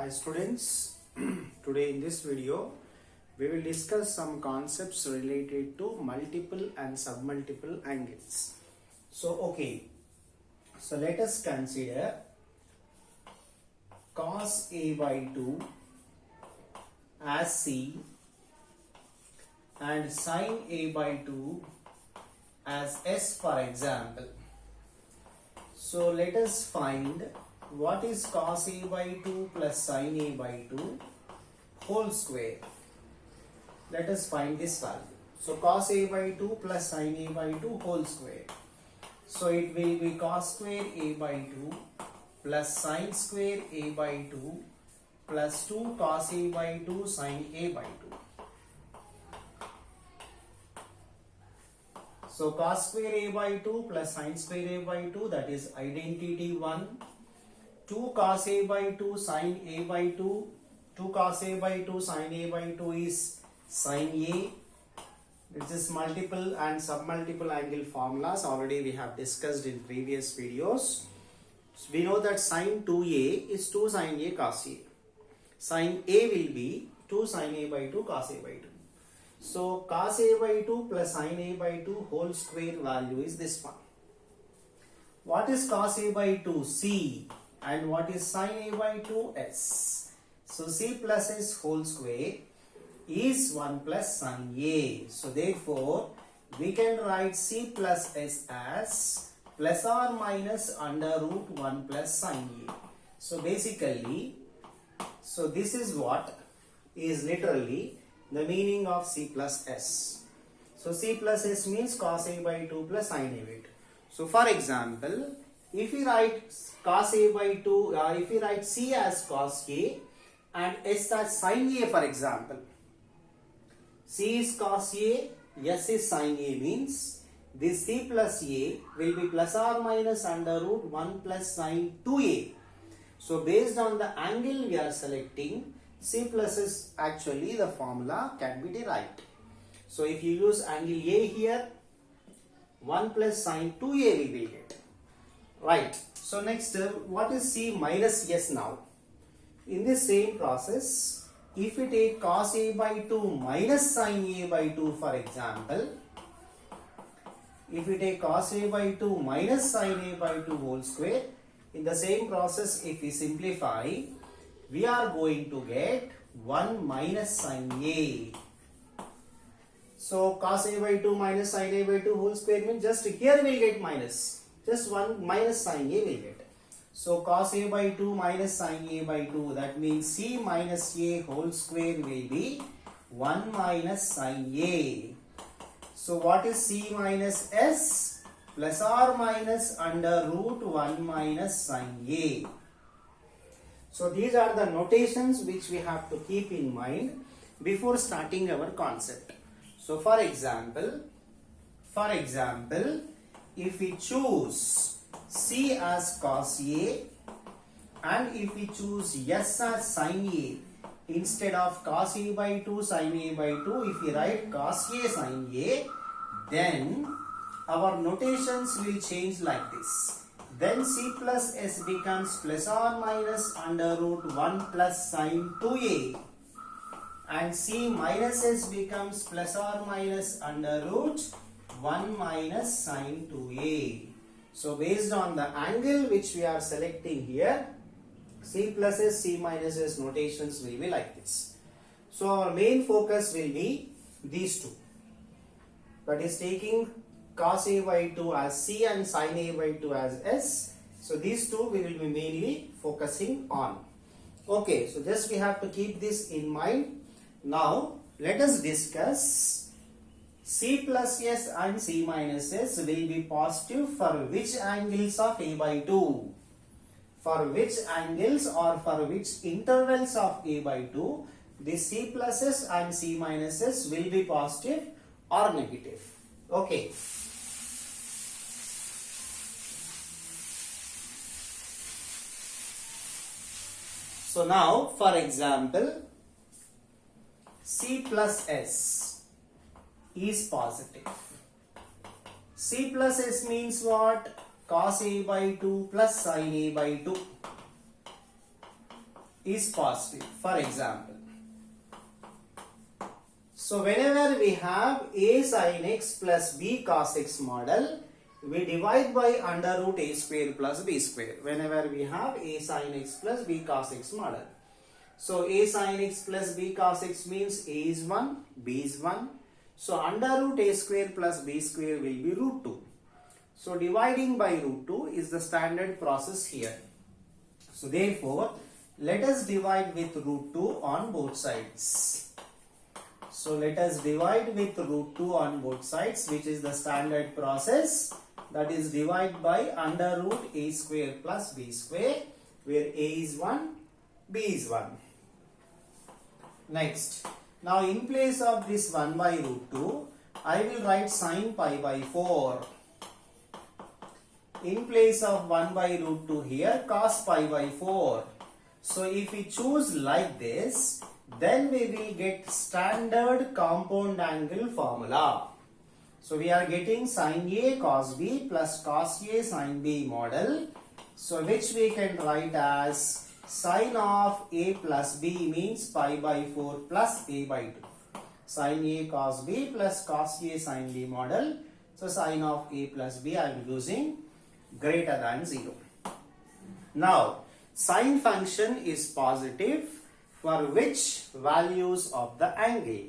Hi students, today in this video we will discuss some concepts related to multiple and submultiple angles. So let us consider cos A by 2 as C and sin A by 2 as S, for example. So let us find what is cos A by 2 plus sin A by 2 whole square. Let us find this value. So cos A by 2 plus sin A by 2 whole square. So it will be cos square A by 2 plus sin square A by 2 plus 2 cos A by 2 sin A by 2. So cos square A by 2 plus sin square A by 2, that is identity 1. 2 cos A by 2 sin A by 2. 2 cos A by 2 sin A by 2 is sin A. This is multiple and submultiple angle formulas. Already we have discussed in previous videos. So we know that sin 2A is 2 sin A cos A. Sin A will be 2 sin A by 2 cos A by 2. So cos A by 2 plus sin A by 2 whole square value is this one. What is cos A by 2? C. And what is sin A by 2? S. So C plus S whole square is 1 plus sin A. So therefore we can write C plus S as plus or minus under root 1 plus sin A. So basically, so this is what is literally the meaning of C plus S. So C plus S means cos A by 2 plus sin A by 2. So for example, if we write cos A by 2, if we write C as cos A and S as sin A, for example, C is cos A, S is sin A, means this C plus A will be plus or minus under root 1 plus sin 2A. So based on the angle we are selecting, C plus S, actually the formula can be derived. So if you use angle A here, 1 plus sin 2A we will get. Right. So next, what is C minus S now? In this same process, if we take cos A by 2 minus sin A by 2, for example, if we take cos A by 2 minus sin A by 2 whole square, in the same process, if we simplify, we are going to get 1 minus sin A. So cos A by 2 minus sin A by 2 whole square means just here we will get minus. Just 1 minus sin A will get. So cos A by 2 minus sin A by 2, that means C minus A whole square will be 1 minus sin A. So what is C minus S? Plus or minus under root 1 minus sin A. So these are the notations which we have to keep in mind before starting our concept. So for example, if we choose C as cos A and if we choose S as sin A instead of cos A by 2 sin A by 2, if we write cos A sin A, then our notations will change like this. Then C plus S becomes plus or minus under root 1 plus sin 2A, and C minus S becomes plus or minus under root 1 minus sin 2A. So based on the angle which we are selecting here, C plus S, C minus S notations will be like this. So our main focus will be these two. That is taking cos A by 2 as C and sin A by 2 as S. So these two we will be mainly focusing on. Okay, so just we have to keep this in mind. Now let us discuss C plus S and C minus S will be positive for which angles of A by 2. For which angles or for which intervals of A by 2, the C plus S and C minus S will be positive or negative. Okay. So now, for example, C plus S is positive. C plus S means what? Cos A by 2 plus sin A by 2. is positive. For example, so whenever we have a sin x plus b cos x model, we divide by under root a square plus b square. Whenever we have a sin x plus b cos x model. So a sin x plus b cos x means a is 1, b is 1. So under root a square plus b square will be root 2. So dividing by root 2 is the standard process here. So therefore, let us divide with root 2 on both sides. So let us divide with root 2 on both sides, which is the standard process. That is divide by under root a square plus b square, where a is 1, b is 1. Next, now in place of this 1 by root 2, I will write sin pi by 4. In place of 1 by root 2 here, cos pi by 4. So if we choose like this, then we will get standard compound angle formula. So we are getting sin A cos B plus cos A sin B model. So which we can write as sin of A plus B means pi by 4 plus A by 2. Sin A cos B plus cos A sin B model. So sin of A plus B I am using greater than 0. Now sin function is positive for which values of the angle?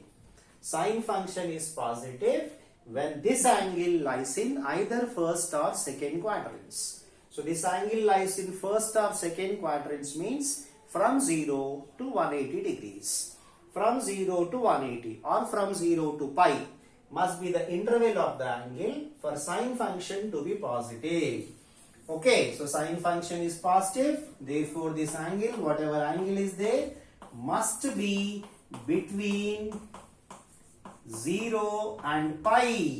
Sin function is positive when this angle lies in either first or second quadrants. So this angle lies in first or second quadrants means from 0 to 180 degrees. From 0 to 180 or from 0 to pi must be the interval of the angle for sin function to be positive. Okay, so sin function is positive, therefore this angle, whatever angle is there, must be between 0 and pi.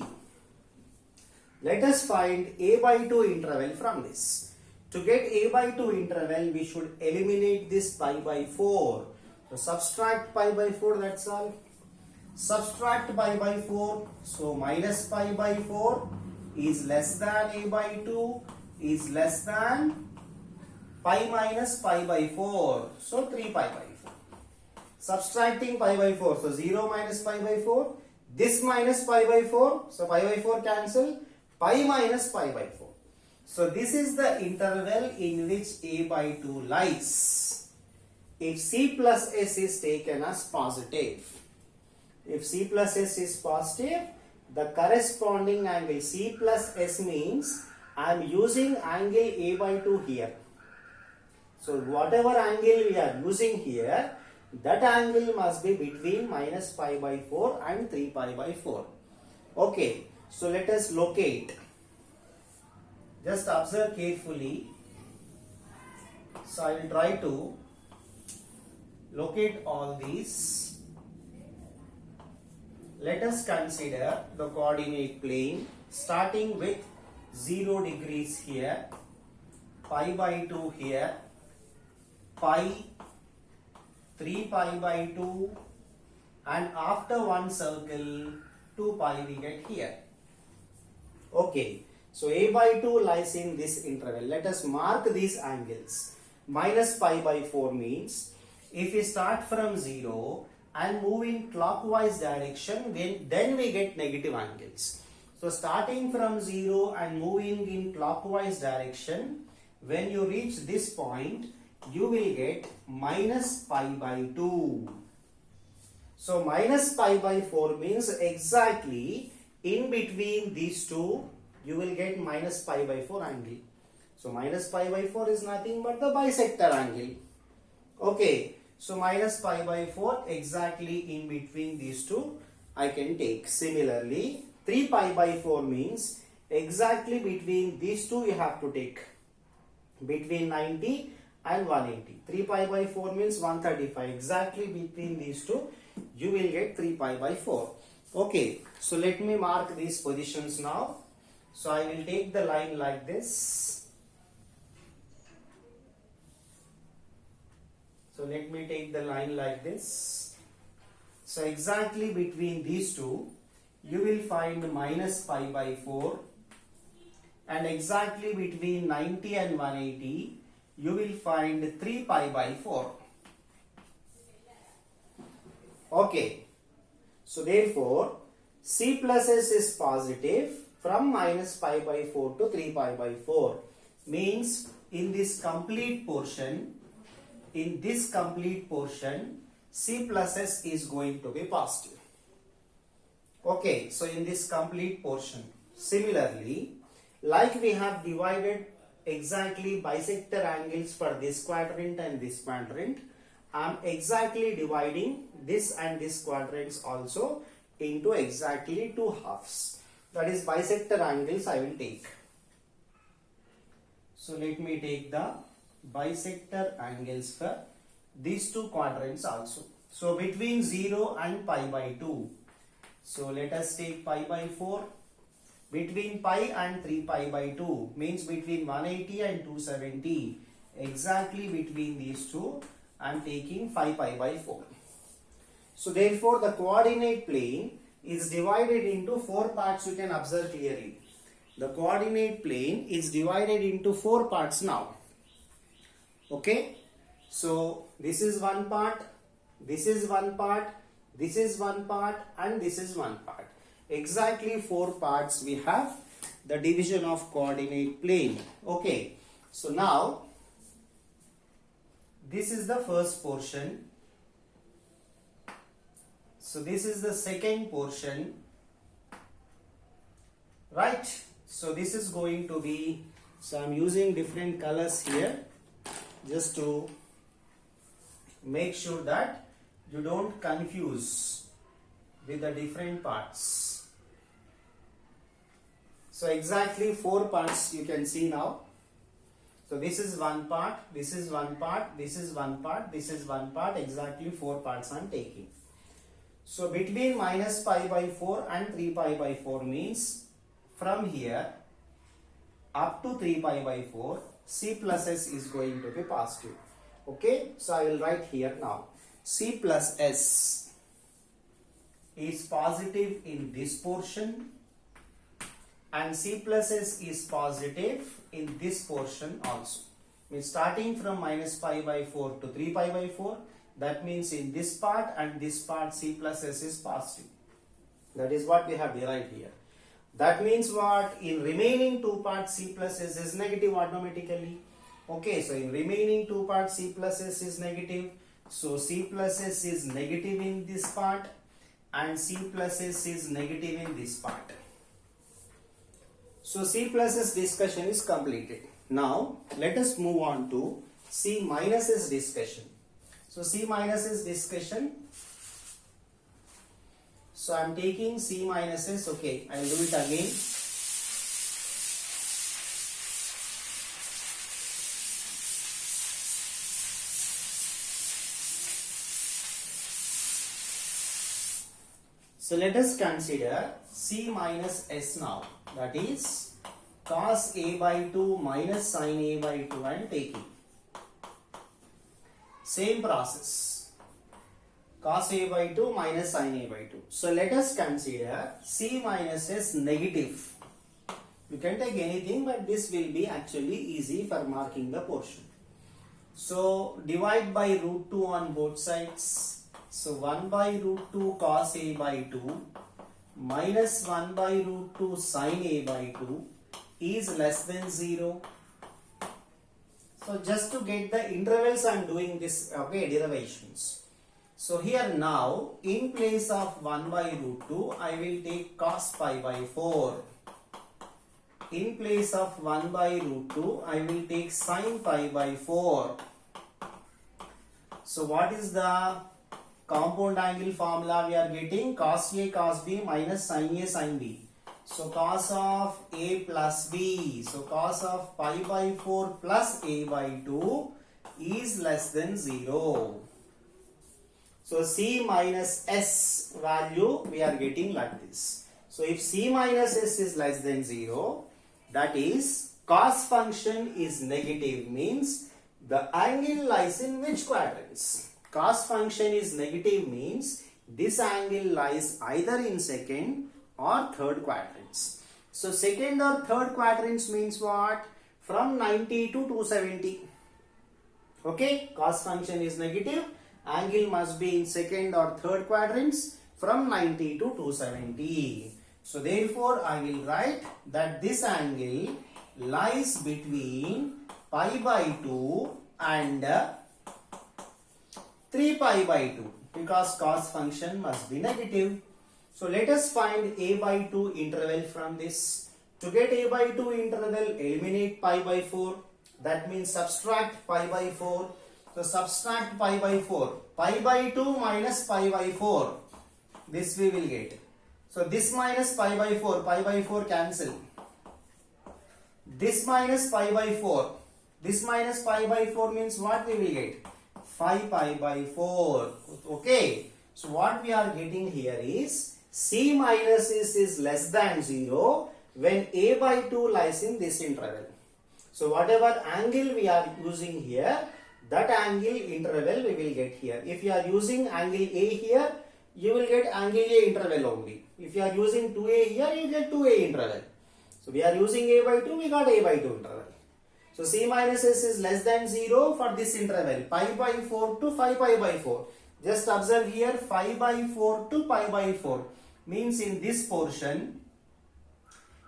Let us find a by 2 interval from this. To get a by 2 interval, we should eliminate this pi by 4. So subtract pi by 4, that's all. Subtract pi by 4. So minus pi by 4 is less than a by 2 is less than pi minus pi by 4. So 3 pi by 4. Subtracting pi by 4. So 0 minus pi by 4. This minus pi by 4. So pi by 4 cancel. Pi minus pi by 4. So this is the interval in which a by 2 lies. If c plus s is taken as positive. If c plus s is positive, the corresponding angle c plus s means I am using angle a by 2 here. So whatever angle we are using here, that angle must be between minus pi by 4 and 3 pi by 4. Okay, so let us locate. Just observe carefully. So I will try to locate all these. Let us consider the coordinate plane starting with 0 degrees here, pi by 2 here, pi, 3 pi by 2, and after one circle 2 pi we get here. Okay, so a by 2 lies in this interval. Let us mark these angles. Minus pi by 4 means if we start from 0 and move in clockwise direction, then we get negative angles. So starting from 0 and moving in clockwise direction, when you reach this point, you will get minus pi by 2. So minus pi by 4 means exactly in between these two, you will get minus pi by 4 angle. So minus pi by 4 is nothing but the bisector angle. Okay, so minus pi by 4 exactly in between these two I can take. Similarly, 3 pi by 4 means exactly between these two you have to take. Between 90 and 180. 3 pi by 4 means 135. Exactly between these two you will get 3 pi by 4. Okay, so let me mark these positions now. So I will take the line like this. So let me take the line like this. So exactly between these two you will find minus pi by 4, and exactly between 90 and 180 you will find 3 pi by 4. Okay. So therefore, c plus s is positive from minus pi by 4 to 3 pi by 4. Means in this complete portion, c plus s is going to be positive. Okay, so in this complete portion, similarly, like we have divided exactly bisector angles for this quadrant and this quadrant, I am exactly dividing this and this quadrants also into exactly two halves. That is bisector angles I will take. So let me take the bisector angles for these two quadrants also. So between 0 and pi by 2. So let us take pi by 4. Between pi and 3 pi by 2 means between 180 and 270. Exactly between these two I am taking 5 pi by 4. So therefore the coordinate plane is divided into 4 parts, you can observe clearly. The coordinate plane is divided into 4 parts now. Okay. So this is one part, this is one part, this is one part and this is one part. Exactly 4 parts we have the division of coordinate plane. Okay. So now this is the first portion. So this is the second portion. Right. So this is going to be, so I am using different colors here just to make sure that you don't confuse with the different parts. So exactly 4 parts you can see now. So this is one part, this is one part, this is one part, this is one part, exactly 4 parts I am taking. So between minus pi by 4 and 3 pi by 4 means from here up to 3 pi by 4, c plus s is going to be positive. Okay, so I will write here now. C plus s is positive in this portion and c plus s is positive in this portion also. Means starting from minus pi by 4 to 3 pi by 4, that means in this part and this part c plus s is positive. That is what we have derived here. That means what? In remaining 2 parts c plus s is negative automatically. Okay, so in remaining 2 parts c plus s is negative. So c plus s is negative in this part and c plus s is negative in this part. So c plus s discussion is completed. Now let us move on to c minus s discussion. So c minus s discussion. So I am taking c minus s. Okay, I will do it again. So let us consider c minus s now. That is cos a by 2 minus sin a by 2 I am taking. Same process. Cos a by 2 minus sin a by 2. So let us consider c minus s negative. You can take anything, but this will be actually easy for marking the portion. So divide by root 2 on both sides. So 1 by root 2 cos a by 2 minus 1 by root 2 sin a by 2 is less than 0. So just to get the intervals I am doing this derivations. So here now in place of 1 by root 2 I will take cos pi by 4. In place of 1 by root 2 I will take sin pi by 4. So what is the compound angle formula we are getting? Cos A cos B minus sin A sin B. So cos of A plus B. So cos of pi by 4 plus A by 2 is less than 0. So c minus s value we are getting like this. So if c minus s is less than 0, that is cos function is negative, means the angle lies in which quadrants? Cos function is negative means this angle lies either in second or third quadrants. So second or third quadrants means what? From 90 to 270. Okay, cos function is negative angle must be in second or third quadrants from 90 to 270. So therefore I will write that this angle lies between pi by 2 and 3 pi by 2 because cos function must be negative. So let us find a by 2 interval from this. To get a by 2 interval, eliminate pi by 4. That means subtract pi by 4. So subtract pi by 4. Pi by 2 minus pi by 4. This we will get. So this minus pi by 4 cancel. This minus pi by 4. This minus pi by 4 means what we will get? 5 pi by 4. Okay. So what we are getting here is C minus S is less than 0 when a by 2 lies in this interval. So whatever angle we are using here, that angle interval we will get here. If you are using angle A here, you will get angle A interval only. If you are using 2A here, you get 2A interval. So we are using a by 2, we got a by 2 interval. So C minus S is less than 0 for this interval, pi by 4 to 5 pi by 4. Just observe here, 5 by 4 to pi by 4 means in this portion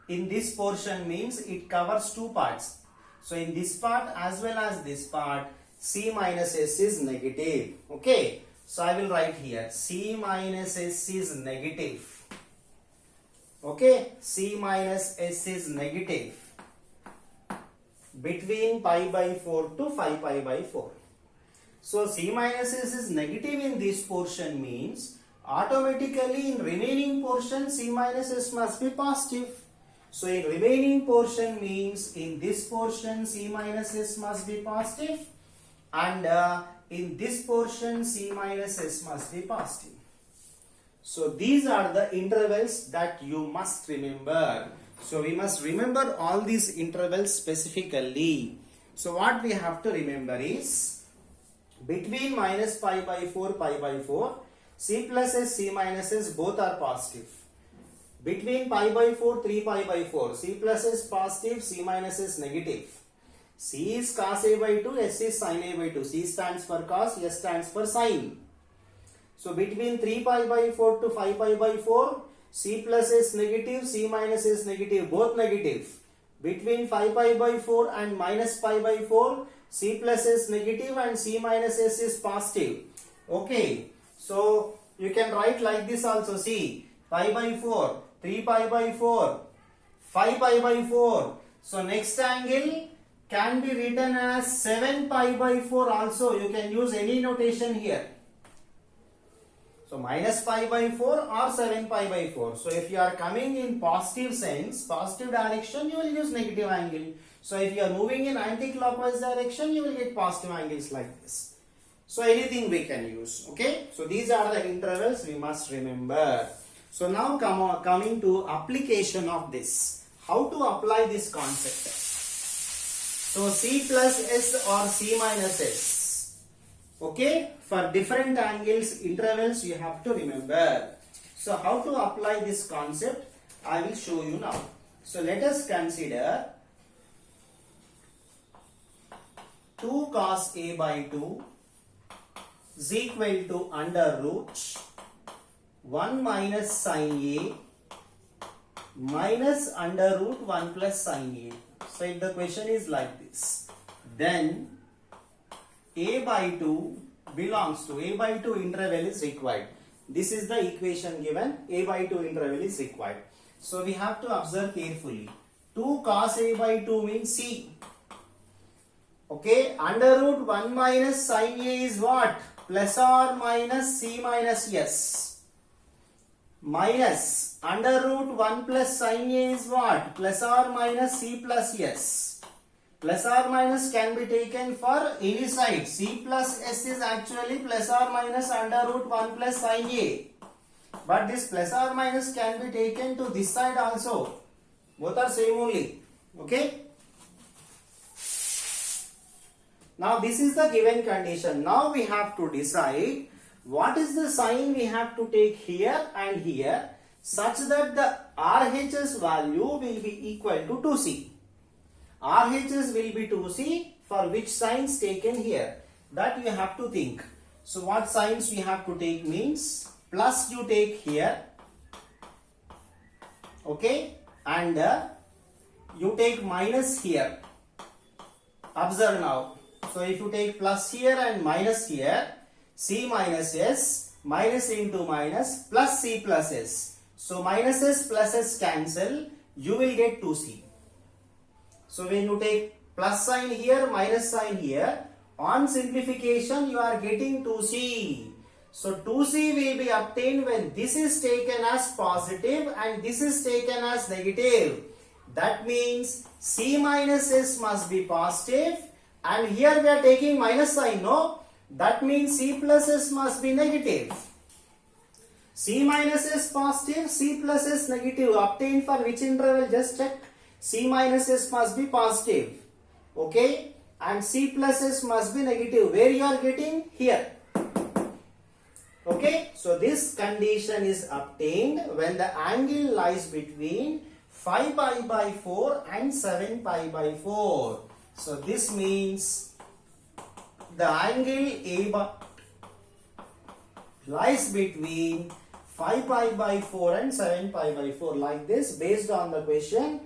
means it covers two parts. So in this part as well as this part, C minus S is negative. Okay. So I will write here, C minus S is negative. Okay. C minus S is negative between pi by 4 to 5 pi by 4. So C minus S is negative in this portion means automatically in remaining portion C minus S must be positive. So in remaining portion means in this portion C minus S must be positive and in this portion C minus S must be positive. So these are the intervals that you must remember. So we must remember all these intervals specifically. So what we have to remember is between minus pi by 4 pi by 4, C plus S, C minus S both are positive. Between pi by 4, 3 pi by 4, C plus S positive, C minus S negative. C is cos A by 2, S is sin A by 2. C stands for cos, S stands for sin. So between 3 pi by 4 to 5 pi by 4, C plus S negative, C minus S negative, both negative. Between 5 pi by 4 and minus pi by 4, C plus S negative and C minus S is positive. Okay. So you can write like this also. See, pi by 4, 3 pi by 4, 5 pi by 4. So next angle can be written as 7 pi by 4 also. You can use any notation here. So minus pi by 4 or 7 pi by 4. So if you are coming in positive sense, positive direction, you will use negative angle. So if you are moving in anti-clockwise direction, you will get positive angles like this. So anything we can use. Okay. So these are the intervals we must remember. So now coming to application of this. How to apply this concept? So C plus S or C minus S. Okay, for different angles, intervals you have to remember. So how to apply this concept, I will show you now. So let us consider 2 cos A by 2 is equal to under root 1 minus sin A minus under root 1 plus sin A. So if the question is like this, then A by 2 belongs to A by 2 interval is required. This is the equation given. A by 2 interval is required. So we have to observe carefully. 2 cos A by 2 means C. Okay. Under root 1 minus sin A is what? Plus or minus C minus S. Minus under root 1 plus sin A is what? Plus or minus C plus S. Plus or minus can be taken for any side. C plus S is actually plus or minus under root 1 plus sin A. But this plus or minus can be taken to this side also. Both are same only. Okay. Now this is the given condition. Now we have to decide what is the sign we have to take here and here such that the RHS value will be equal to 2C. RHS will be 2C for which signs taken here. That you have to think. So what signs we have to take means plus you take here, okay, and you take minus here. Observe now. So if you take plus here and minus here, C minus S, minus into minus, plus C plus S. So minuses pluses cancel, you will get 2C. So when you take plus sign here, minus sign here, on simplification you are getting 2C. So 2C will be obtained when this is taken as positive and this is taken as negative. That means C minus S must be positive, and here we are taking minus sign, no? That means C plus S must be negative. C minus S positive, C plus S negative. Obtained for which interval? Just check. C minus S must be positive. Okay? And C plus S must be negative. Where you are getting? Here. Okay? So this condition is obtained when the angle lies between 5 pi by 4 and 7 pi by 4. So this means the angle A by lies between 5 pi by 4 and 7 pi by 4. Like this, based on the question,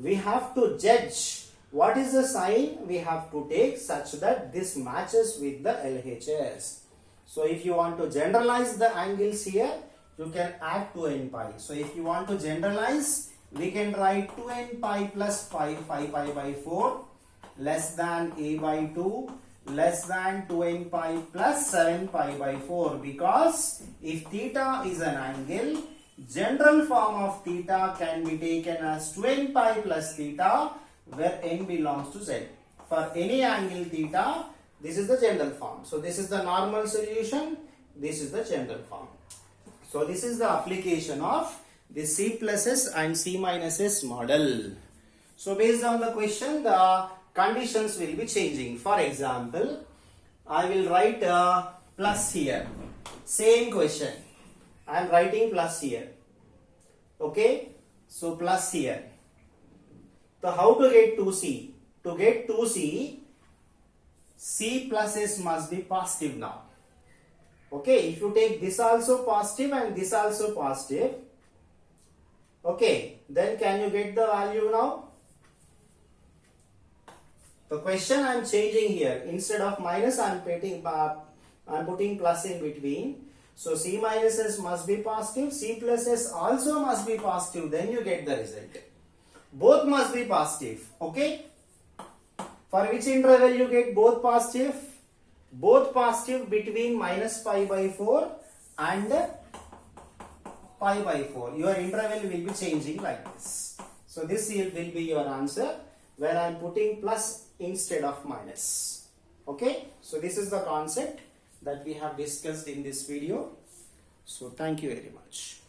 we have to judge what is the sign we have to take such that this matches with the LHS. So if you want to generalize the angles here, you can add 2n pi. So if you want to generalize, we can write 2n pi plus 5 pi by 4 less than A by 2 less than 2n pi plus 7 pi by 4, because if theta is an angle, general form of theta can be taken as 2n pi plus theta where n belongs to z. For any angle theta, this is the general form. So this is the normal solution, this is the general form. So this is the application of the C plus S and C minus S model. So based on the question, the conditions will be changing. For example, I will write plus here. Same question. I am writing plus here. Okay. So plus here. So how to get 2C? To get 2C, C plus S must be positive now. Okay. If you take this also positive and this also positive, okay, then can you get the value now? The question I am changing here. Instead of minus, I am putting plus in between. So C minus S must be positive. C plus S also must be positive. Then you get the result. Both must be positive. Okay. For which interval you get both positive? Both positive between minus pi by 4 and pi by 4. Your interval will be changing like this. So this will be your answer when I am putting plus instead of minus. Okay. So this is the concept that we have discussed in this video. So thank you very much.